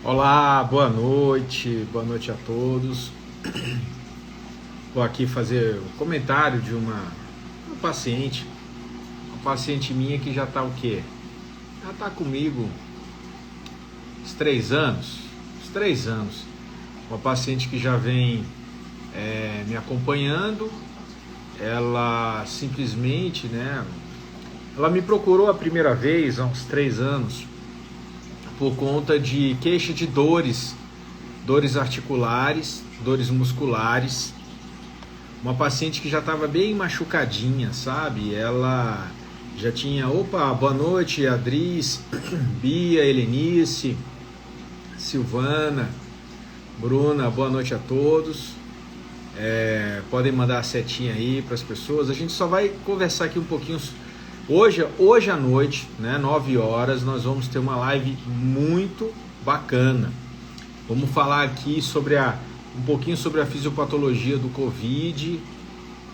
Olá, boa noite a todos. Vou aqui fazer um comentário de uma paciente, minha que já está o quê? Já está comigo uns 3 anos, uma paciente que já vem me acompanhando. Ela simplesmente, ela me procurou a primeira vez há uns 3 anos, por conta de queixa de dores articulares, dores musculares. Uma paciente que já estava bem machucadinha, sabe? Ela já tinha, boa noite, Adris, Bia, Helenice, Silvana, Bruna, boa noite a todos. Podem mandar a setinha aí para as pessoas. A gente só vai conversar aqui um pouquinho. Hoje à noite, 9 horas, nós vamos ter uma live muito bacana. Vamos falar aqui um pouquinho sobre a fisiopatologia do Covid,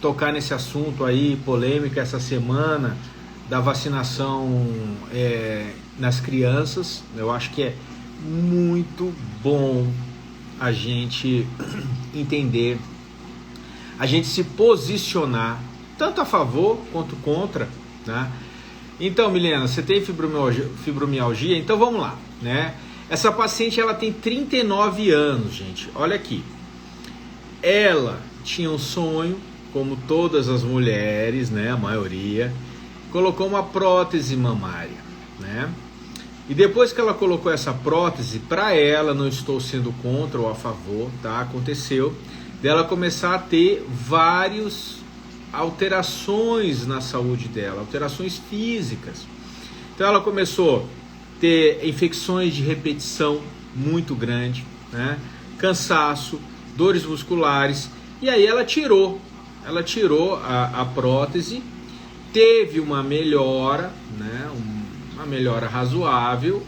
tocar nesse assunto aí, polêmica essa semana, da vacinação nas crianças. Eu acho que é muito bom a gente entender, a gente se posicionar, tanto a favor quanto contra. Então, Milena, você tem fibromialgia? Então vamos lá, Essa paciente, ela tem 39 anos, gente. Olha aqui. Ela tinha um sonho, como todas as mulheres, a maioria, colocou uma prótese mamária, E depois que ela colocou essa prótese, para ela, não estou sendo contra ou a favor, aconteceu dela começar a ter vários alterações na saúde dela, alterações físicas. Então ela começou a ter infecções de repetição muito grande, cansaço, dores musculares, e aí ela tirou a prótese, teve uma melhora, uma melhora razoável,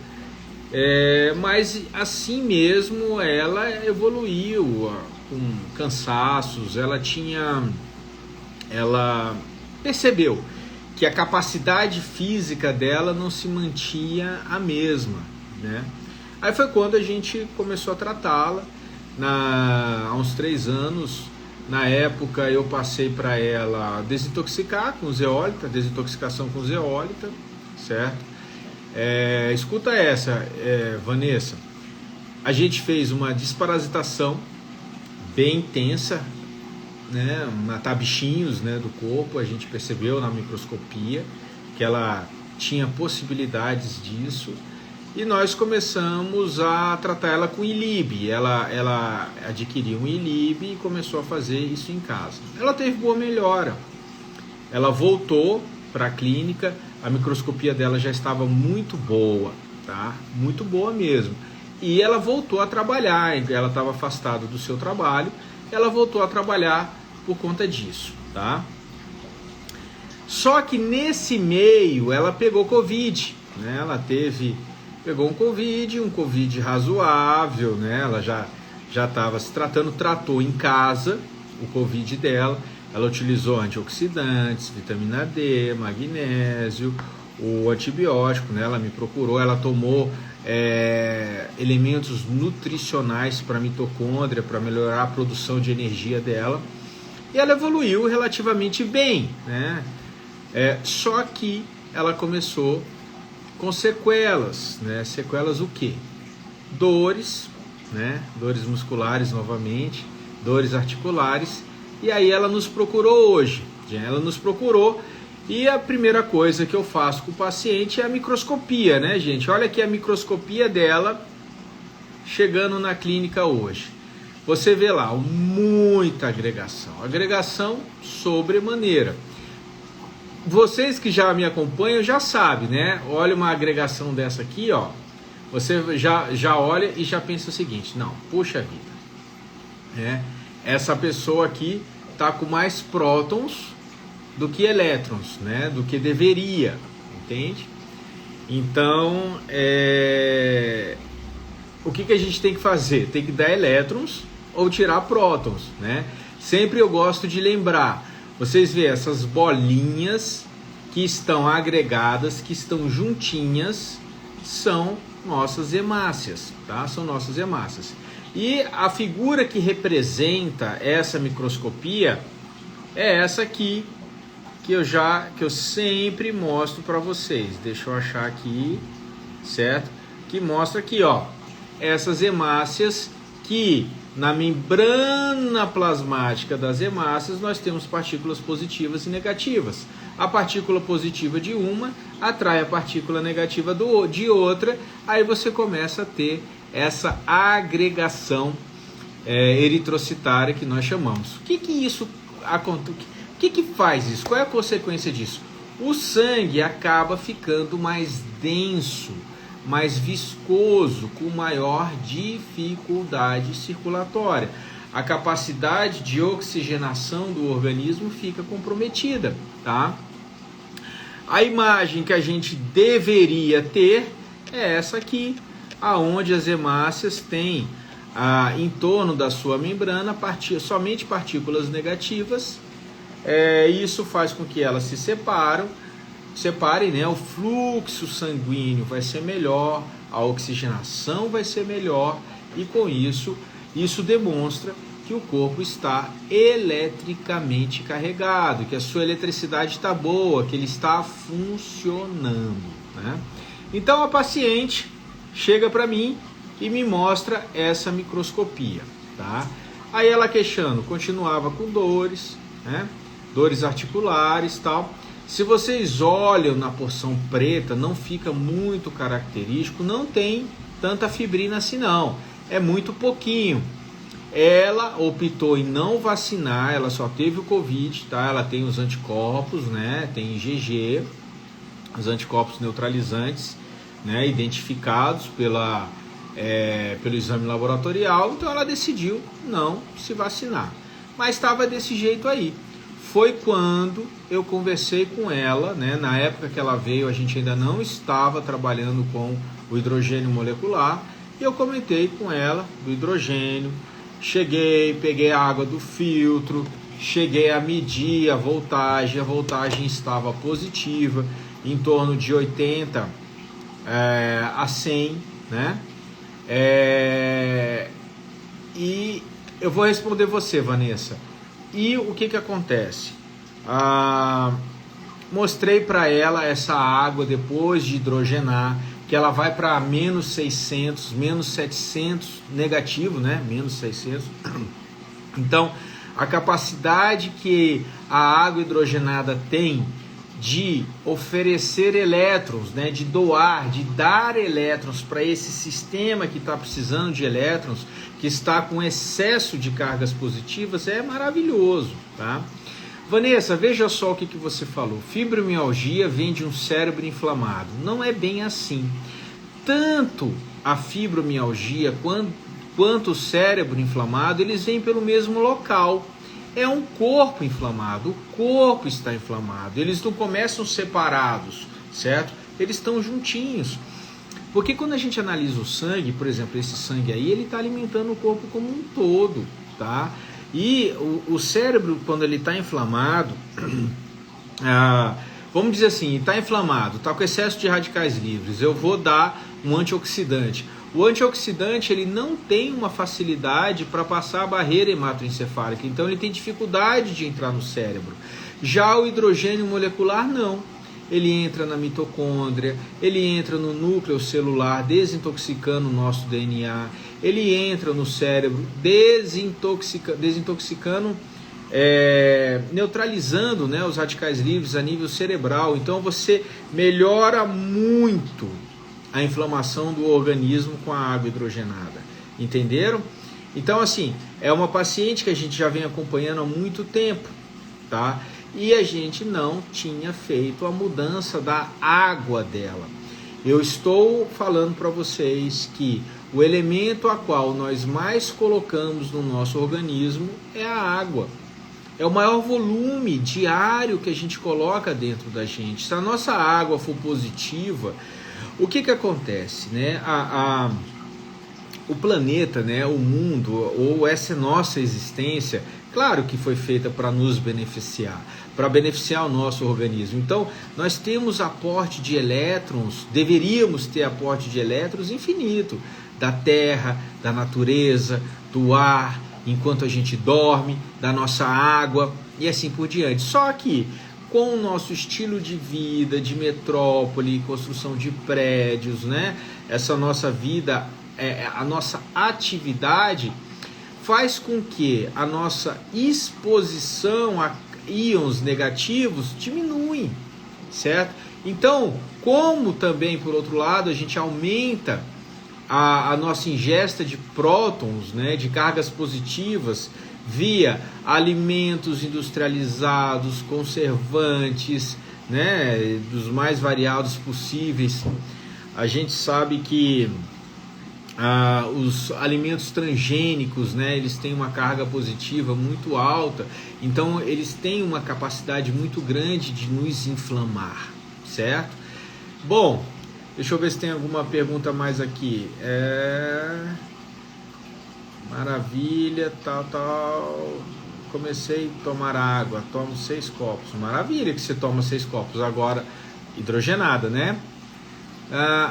mas assim mesmo ela evoluiu com cansaços. Ela percebeu que a capacidade física dela não se mantinha a mesma, Aí foi quando a gente começou a tratá-la, há uns 3 anos. Na época eu passei para ela desintoxicar com zeólita, desintoxicação com zeólita, certo? Escuta essa, Vanessa. A gente fez uma desparasitação bem intensa, matar bichinhos do corpo. A gente percebeu na microscopia que ela tinha possibilidades disso, e nós começamos a tratar ela com ILIB. Ela adquiriu um ILIB e começou a fazer isso em casa. Ela teve boa melhora, ela voltou para a clínica, a microscopia dela já estava muito boa, muito boa mesmo, e ela voltou a trabalhar. Ela estava afastada do seu trabalho, ela voltou a trabalhar por conta disso, Só que nesse meio ela pegou Covid, Ela pegou um Covid razoável, Ela já estava se tratando, tratou em casa o Covid dela. Ela utilizou antioxidantes, vitamina D, magnésio, o antibiótico, Ela me procurou, ela tomou elementos nutricionais para a mitocôndria, para melhorar a produção de energia dela, e ela evoluiu relativamente bem, Só que ela começou com sequelas, Sequelas o quê? Dores, Dores musculares novamente, dores articulares. E aí ela nos procurou hoje. E a primeira coisa que eu faço com o paciente é a microscopia, gente? Olha aqui a microscopia dela chegando na clínica hoje. Você vê lá muita agregação sobremaneira. Vocês que já me acompanham já sabem, Olha uma agregação dessa aqui, Você já olha e já pensa o seguinte: não, puxa vida, essa pessoa aqui está com mais prótons do que elétrons, do que deveria, entende? Então, o que a gente tem que fazer? Tem que dar elétrons ou tirar prótons, Sempre eu gosto de lembrar. Vocês veem essas bolinhas que estão agregadas, que estão juntinhas, são nossas hemácias, tá? São nossas hemácias. E a figura que representa essa microscopia é essa aqui, que eu sempre mostro para vocês. Deixa eu achar aqui, certo? Que mostra aqui, ó, essas hemácias, que na membrana plasmática das hemácias nós temos partículas positivas e negativas. A partícula positiva de uma atrai a partícula negativa de outra, aí você começa a ter essa agregação eritrocitária que nós chamamos. O que isso acontece? O que faz isso? Qual é a consequência disso? O sangue acaba ficando mais denso, mais viscoso, com maior dificuldade circulatória. A capacidade de oxigenação do organismo fica comprometida, tá? A imagem que a gente deveria ter é essa aqui, aonde as hemácias têm em torno da sua membrana somente partículas negativas. Isso faz com que elas se separem, né? O fluxo sanguíneo vai ser melhor, a oxigenação vai ser melhor, e com isso demonstra que o corpo está eletricamente carregado, que a sua eletricidade está boa, que ele está funcionando, né? Então a paciente chega para mim e me mostra essa microscopia, tá? Aí ela queixando, continuava com dores, né? Dores articulares e tal. Se vocês olham na porção preta, não fica muito característico, não tem tanta fibrina assim não, é muito pouquinho. Ela optou em não vacinar, ela só teve o Covid, tá? Ela tem os anticorpos, né? Tem IgG, os anticorpos neutralizantes, né? Identificados pelo exame laboratorial, então ela decidiu não se vacinar. Mas estava desse jeito aí. Foi quando eu conversei com ela, né? Na época que ela veio, a gente ainda não estava trabalhando com o hidrogênio molecular, e eu comentei com ela do hidrogênio. Cheguei, peguei a água do filtro, cheguei a medir a voltagem estava positiva, em torno de 80 a 100, né? E eu vou responder você, Vanessa. E o que acontece? Mostrei para ela essa água depois de hidrogenar, que ela vai para menos 600, menos 700 negativo, né? Menos 600. Então, a capacidade que a água hidrogenada tem de oferecer elétrons, né? De doar, de dar elétrons para esse sistema que está precisando de elétrons, que está com excesso de cargas positivas, é maravilhoso, tá? Vanessa, veja só o que você falou. Fibromialgia vem de um cérebro inflamado. Não é bem assim. Tanto a fibromialgia quanto o cérebro inflamado, eles vêm pelo mesmo local. É um corpo inflamado. O corpo está inflamado. Eles não começam separados, certo? Eles estão juntinhos. Porque quando a gente analisa o sangue, por exemplo, esse sangue aí, ele está alimentando o corpo como um todo, tá? E o cérebro, quando ele está inflamado, vamos dizer assim, está inflamado, está com excesso de radicais livres, eu vou dar um antioxidante. O antioxidante, ele não tem uma facilidade para passar a barreira hematoencefálica, então ele tem dificuldade de entrar no cérebro. Já o hidrogênio molecular, não. Ele entra na mitocôndria, ele entra no núcleo celular, desintoxicando o nosso DNA, ele entra no cérebro, desintoxicando, neutralizando, né, os radicais livres a nível cerebral. Então você melhora muito a inflamação do organismo com a água hidrogenada. Entenderam? Então, assim, é uma paciente que a gente já vem acompanhando há muito tempo, tá? E a gente não tinha feito a mudança da água dela. Eu estou falando para vocês que o elemento a qual nós mais colocamos no nosso organismo é a água. É o maior volume diário que a gente coloca dentro da gente. Se a nossa água for positiva, o que acontece, né? O planeta, né, o mundo, ou essa nossa existência, Claro que foi feita para nos beneficiar, para beneficiar o nosso organismo. Então, nós temos aporte de elétrons, deveríamos ter aporte de elétrons infinito, da terra, da natureza, do ar, enquanto a gente dorme, da nossa água e assim por diante. Só que com o nosso estilo de vida, de metrópole, construção de prédios, né? Essa nossa vida, a nossa atividade faz com que a nossa exposição a íons negativos diminui, certo? Então, como também, por outro lado, a gente aumenta a nossa ingesta de prótons, né, de cargas positivas, via alimentos industrializados, conservantes, né, dos mais variados possíveis. A gente sabe que os alimentos transgênicos, né, eles têm uma carga positiva muito alta, então eles têm uma capacidade muito grande de nos inflamar, certo? Bom, deixa eu ver se tem alguma pergunta mais aqui. Maravilha, tal. Comecei a tomar água, tomo 6 copos. Maravilha que você toma 6 copos, agora hidrogenada, né?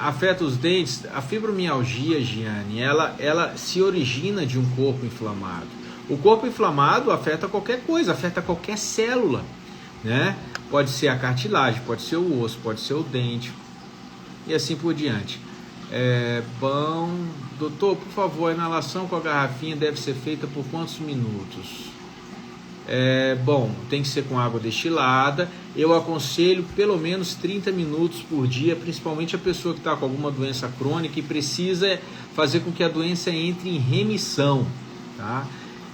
Afeta os dentes. A fibromialgia, Giane, ela se origina de um corpo inflamado. O corpo inflamado afeta qualquer coisa, afeta qualquer célula, né? Pode ser a cartilagem, pode ser o osso, pode ser o dente e assim por diante. Bom, doutor, por favor, a inalação com a garrafinha deve ser feita por quantos minutos? Bom, tem que ser com água destilada. Eu aconselho pelo menos 30 minutos por dia, principalmente a pessoa que está com alguma doença crônica e precisa fazer com que a doença entre em remissão, tá?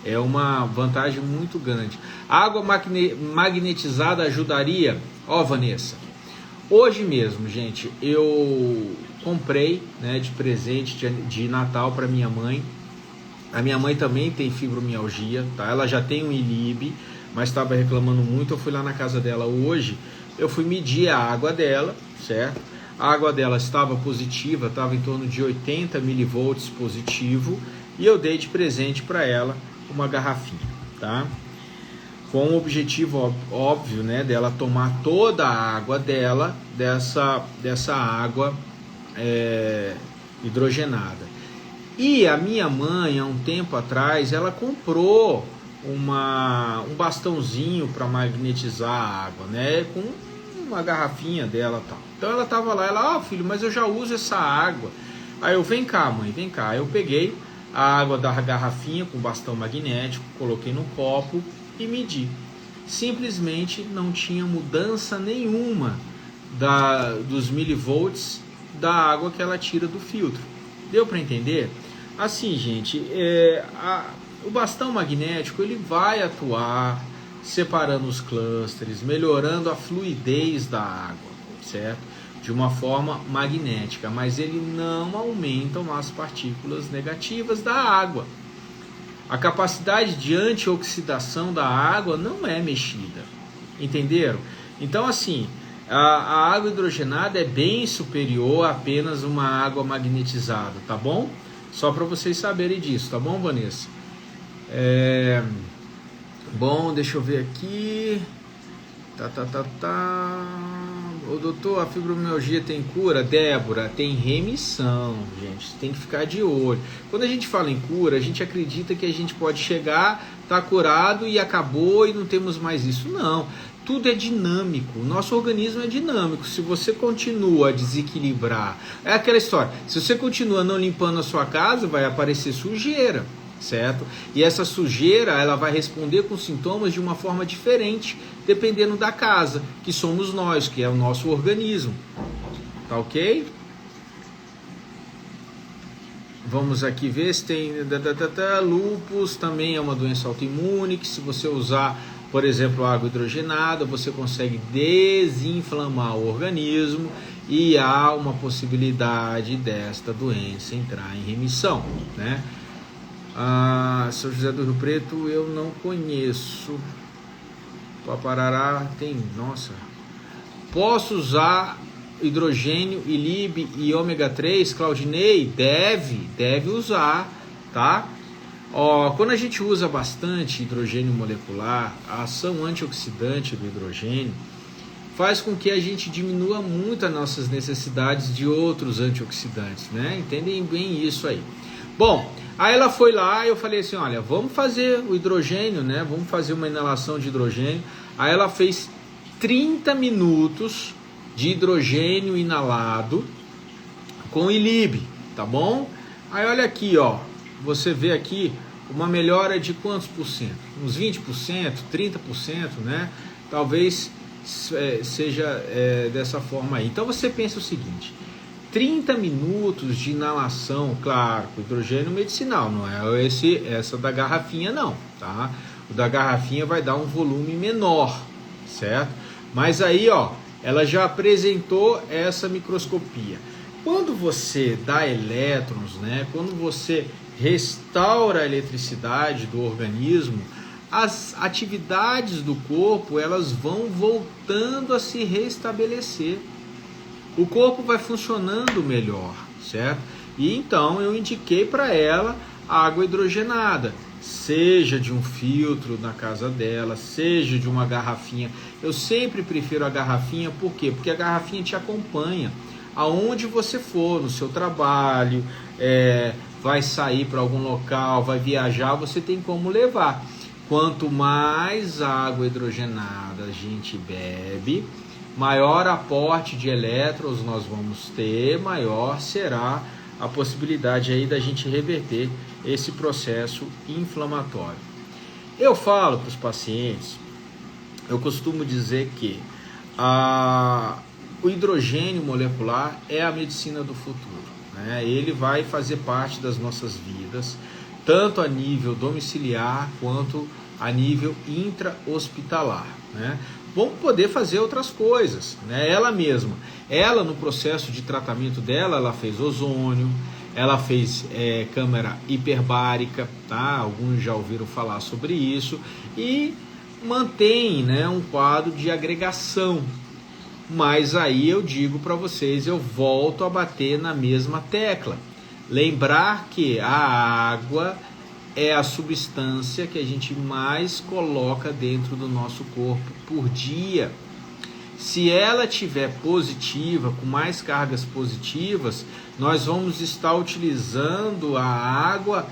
É uma vantagem muito grande. A água magnetizada ajudaria? Vanessa, hoje mesmo, gente, eu comprei, né, de presente de Natal para minha mãe. A minha mãe também tem fibromialgia, tá? Ela já tem um ILIB, mas estava reclamando muito. Eu fui lá na casa dela hoje, eu fui medir a água dela, certo? A água dela estava positiva, estava em torno de 80 milivolts positivo, e eu dei de presente para ela uma garrafinha, tá? Com o objetivo óbvio, né, dela tomar toda a água dela, dessa água hidrogenada. E a minha mãe, há um tempo atrás, ela comprou um bastãozinho para magnetizar a água, né, com uma garrafinha dela e tal. Então ela estava lá, ela, filho, mas eu já uso essa água. Aí eu, vem cá, mãe, vem cá. Aí eu peguei a água da garrafinha com bastão magnético, coloquei no copo e medi. Simplesmente não tinha mudança nenhuma dos milivolts da água que ela tira do filtro. Deu para entender? Assim, gente, o bastão magnético ele vai atuar separando os clusters, melhorando a fluidez da água, certo? De uma forma magnética, mas ele não aumenta as partículas negativas da água. A capacidade de antioxidação da água não é mexida, entenderam? Então, assim, a água hidrogenada é bem superior a apenas uma água magnetizada, tá bom? Só para vocês saberem disso, tá bom, Vanessa? Bom, deixa eu ver aqui. Ô doutor, a fibromialgia tem cura? Débora, tem remissão, gente, tem que ficar de olho. Quando a gente fala em cura, a gente acredita que a gente pode chegar, tá curado e acabou e não temos mais isso. Não, tudo é dinâmico, o nosso organismo é dinâmico. Se você continua a desequilibrar, é aquela história, se você continua não limpando a sua casa, vai aparecer sujeira, certo? E essa sujeira, ela vai responder com sintomas de uma forma diferente, dependendo da casa, que somos nós, que é o nosso organismo. Tá ok? Vamos aqui ver se tem... Lúpus também é uma doença autoimune, que se você usar, por exemplo, água hidrogenada, você consegue desinflamar o organismo e há uma possibilidade desta doença entrar em remissão, né? São José do Rio Preto eu não conheço. Paparará tem, nossa. Posso usar hidrogênio, ILIB e ômega 3, Claudinei? Deve usar, tá? Quando a gente usa bastante hidrogênio molecular, a ação antioxidante do hidrogênio faz com que a gente diminua muito as nossas necessidades de outros antioxidantes, né? Entendem bem isso aí. Bom, aí ela foi lá e eu falei assim, olha, vamos fazer o hidrogênio, né? Vamos fazer uma inalação de hidrogênio. Aí ela fez 30 minutos de hidrogênio inalado com ILIB, tá bom? Aí olha aqui, ó, você vê aqui uma melhora de quantos por cento? Uns 20%, 30%, né? Talvez seja dessa forma aí. Então você pensa o seguinte, 30 minutos de inalação, claro, com hidrogênio medicinal, não é essa da garrafinha não, tá? O da garrafinha vai dar um volume menor, certo? Mas aí, ó, ela já apresentou essa microscopia. Quando você dá elétrons, né? Quando você restaura a eletricidade do organismo, as atividades do corpo elas vão voltando a se restabelecer. O corpo vai funcionando melhor, certo? E então eu indiquei para ela água hidrogenada, seja de um filtro na casa dela, seja de uma garrafinha. Eu sempre prefiro a garrafinha, por quê? Porque a garrafinha te acompanha aonde você for, no seu trabalho, vai sair para algum local, vai viajar, você tem como levar. Quanto mais água hidrogenada a gente bebe, maior aporte de elétrons nós vamos ter, maior será a possibilidade aí da gente reverter esse processo inflamatório. Eu falo para os pacientes, eu costumo dizer que o hidrogênio molecular é a medicina do futuro, né? Ele vai fazer parte das nossas vidas, tanto a nível domiciliar quanto a nível intra-hospitalar, né? Vamos poder fazer outras coisas, né? Ela mesma, no processo de tratamento dela, ela fez ozônio, ela fez câmara hiperbárica, tá? Alguns já ouviram falar sobre isso, e mantém, né, um quadro de agregação. Mas aí eu digo para vocês, eu volto a bater na mesma tecla. Lembrar que a água é a substância que a gente mais coloca dentro do nosso corpo por dia. Se ela estiver positiva, com mais cargas positivas, nós vamos estar utilizando a água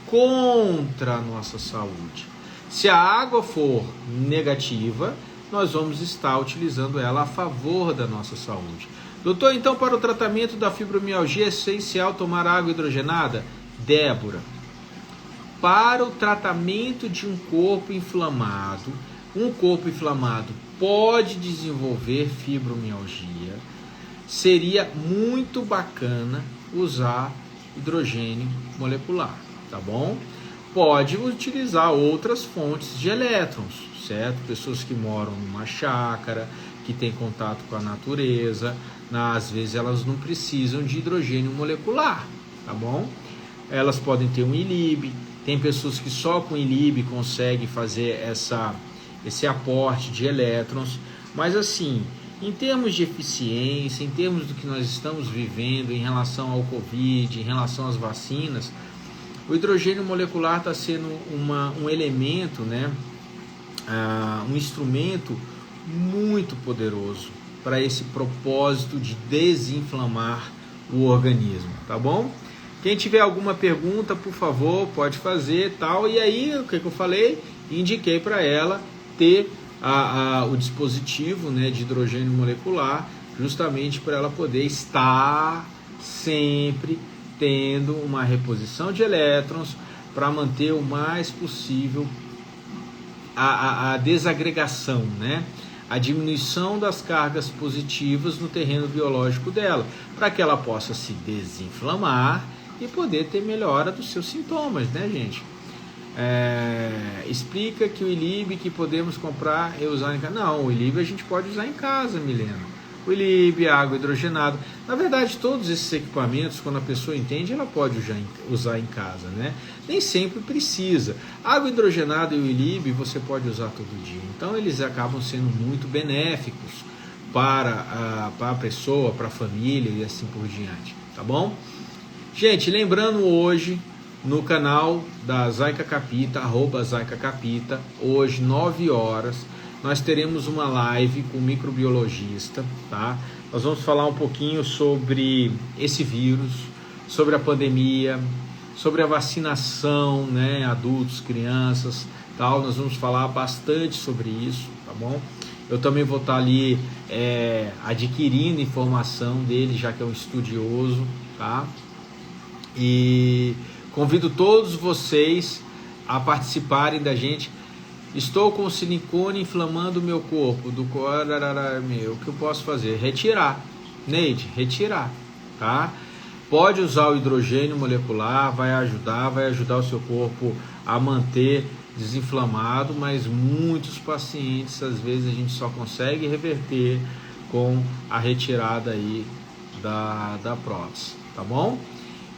contra a nossa saúde. Se a água for negativa, nós vamos estar utilizando ela a favor da nossa saúde. Doutor, então para o tratamento da fibromialgia é essencial tomar água hidrogenada? Débora, para o tratamento de um corpo inflamado pode desenvolver fibromialgia, seria muito bacana usar hidrogênio molecular, tá bom? Pode utilizar outras fontes de elétrons, certo? Pessoas que moram numa chácara, que têm contato com a natureza, às vezes elas não precisam de hidrogênio molecular, tá bom? Elas podem ter um ILIB, tem pessoas que só com ILIB conseguem fazer esse aporte de elétrons, mas assim, em termos de eficiência, em termos do que nós estamos vivendo em relação ao Covid, em relação às vacinas, o hidrogênio molecular está sendo um elemento, né, um instrumento muito poderoso para esse propósito de desinflamar o organismo, tá bom? Quem tiver alguma pergunta, por favor, pode fazer, tal. E aí, o que eu falei? Indiquei para ela ter o dispositivo, né, de hidrogênio molecular, justamente para ela poder estar sempre tendo uma reposição de elétrons para manter o mais possível a desagregação, né? A diminuição das cargas positivas no terreno biológico dela, para que ela possa se desinflamar e poder ter melhora dos seus sintomas, né, gente? Explica que o ILIB que podemos comprar e usar em casa. Não, o ILIB a gente pode usar em casa, Milena. O ILIB, a água hidrogenada. Na verdade, todos esses equipamentos, quando a pessoa entende, ela pode usar em casa, né? Nem sempre precisa. A água hidrogenada e o ILIB você pode usar todo dia. Então, eles acabam sendo muito benéficos para a pessoa, para a família e assim por diante, tá bom? Gente, lembrando hoje no canal da Zaica Capita, @ZaicaCapita. Hoje, 9 horas, nós teremos uma live com o microbiologista, tá? Nós vamos falar um pouquinho sobre esse vírus, sobre a pandemia, sobre a vacinação, né? Adultos, crianças, tal. Nós vamos falar bastante sobre isso, tá bom? Eu também vou estar ali adquirindo informação dele, já que é um estudioso, tá? E convido todos vocês a participarem da gente. Estou com silicone inflamando o meu corpo, o que eu posso fazer? Retirar, Neide, retirar, tá? Pode usar o hidrogênio molecular, vai ajudar o seu corpo a manter desinflamado, mas muitos pacientes, às vezes, a gente só consegue reverter com a retirada aí da prótese, tá bom?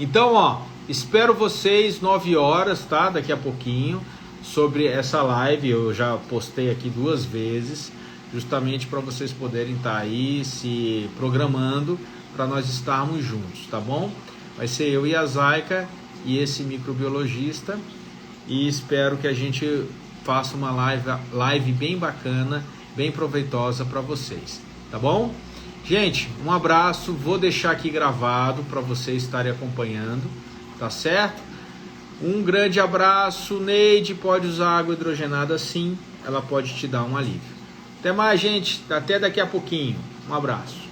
Então, ó, espero vocês 9 horas, tá? Daqui a pouquinho, sobre essa live. Eu já postei aqui 2 vezes, justamente para vocês poderem estar aí se programando para nós estarmos juntos, tá bom? Vai ser eu e a Zaica e esse microbiologista, e espero que a gente faça uma live bem bacana, bem proveitosa para vocês, tá bom? Gente, um abraço, vou deixar aqui gravado para vocês estarem acompanhando, tá certo? Um grande abraço. Neide, pode usar água hidrogenada sim, ela pode te dar um alívio. Até mais, gente, até daqui a pouquinho, um abraço.